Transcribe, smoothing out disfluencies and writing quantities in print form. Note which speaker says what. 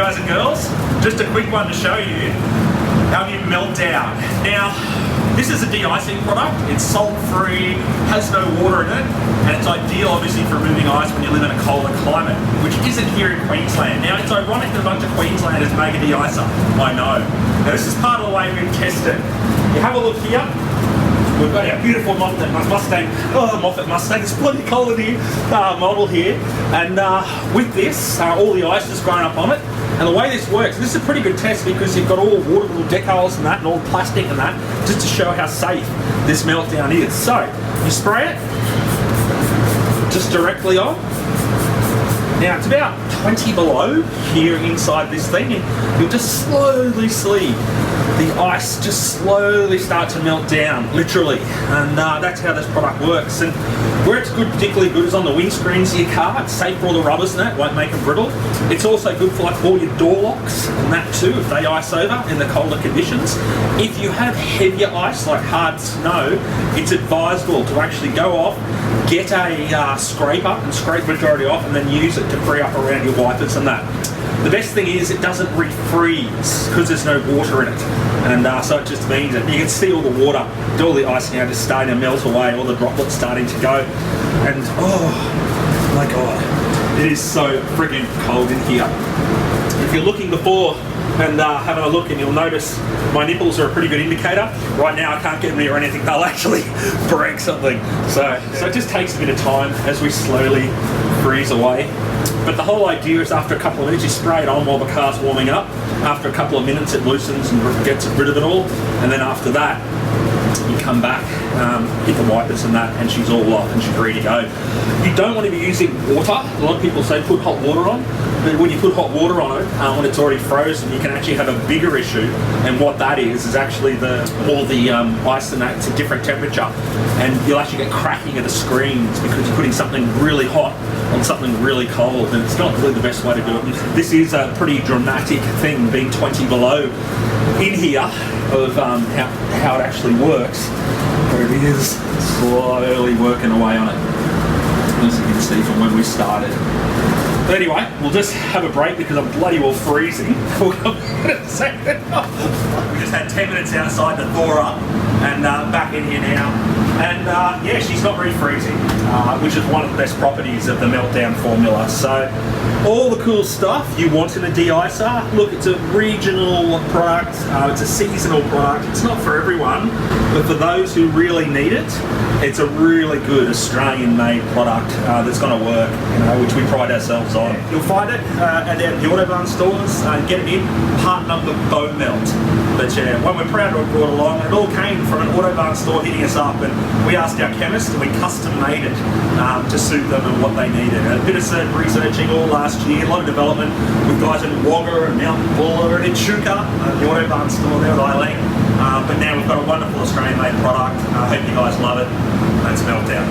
Speaker 1: guys and girls, just a quick one to show you how you melt down. Now, this is a de-icing product. It's salt-free, has no water in it, and it's ideal obviously for removing ice when you live in a colder climate, which isn't here in Queensland. Now, it's ironic that a bunch of Queenslanders make a de-icer. I know. Now, this is part of the way we've tested. You have a look here. We've got our beautiful Moffstang, Moffat Mustang, it's bloody cold in here, model here, and with this, all the ice is grown up on it, and the way this works, this is a pretty good test because you've got all waterable decals and that, and all plastic and that, just to show how safe this meltdown is. So, you spray it, just directly on. Now it's about 20 below here inside this thing, and you'll just slowly see the ice just slowly start to melt down, literally, and that's how this product works. And where it's good, particularly good, is on the windscreens of your car. It's safe for all the rubbers and that, won't make them brittle. It's also good for like all your door locks and that too, if they ice over in the colder conditions. If you have heavier ice, like hard snow, it's advisable to actually go off, get a scraper and scrape the majority off, and then use it to free up around your wipers and that. The best thing is it doesn't refreeze because there's no water in it, and so it just means that you can see all the water, all the ice now just starting to melt away, all the droplets starting to go, and oh my god, it is so friggin' cold in here. If you're looking before and having a look, and you'll notice my nipples are a pretty good indicator. Right now I can't get them near anything, they'll actually break something. So it just takes a bit of time as we slowly freeze away. But the whole idea is after a couple of minutes you spray it on while the car's warming up. After a couple of minutes it loosens and gets rid of it all, and then after that you come back, hit the wipers and that, and she's all off and she's ready to go. You don't want to be using water. A lot of people say put hot water on, but when you put hot water on it, when it's already frozen, you can actually have a bigger issue, and what that is actually all the ice and that, it's a different temperature, and you'll actually get cracking of the screens because you're putting something really hot on something really cold, and it's not really the best way to do it. This is a pretty dramatic thing, being 20 below in here, of how it actually works. There it is, slowly working away on it, as you can see from when we started. But anyway, we'll just have a break because I'm bloody well freezing. We'll come in a second. We just had 10 minutes outside to thaw up, and back in here now. And yeah, she's not refreezing, which is one of the best properties of the meltdown formula. So all the cool stuff you want in a de-icer. Look, it's a regional product, it's a seasonal product. It's not for everyone, but for those who really need it, it's a really good Australian-made product that's going to work, which we pride ourselves on. You'll find it at the Autobarn stores. Get it in part number bone melt. But yeah, one we're proud to have brought along. It all came from an Autobarn store hitting us up, and we asked our chemist and we custom made it to suit them and what they needed. A bit of researching all last year, a lot of development with guys in Wagga and Mount Buller and in Chuka, the Autobarn store there with Eileen. But now we've got a wonderful Australian-made product. I hope you guys love it. Let's melt down.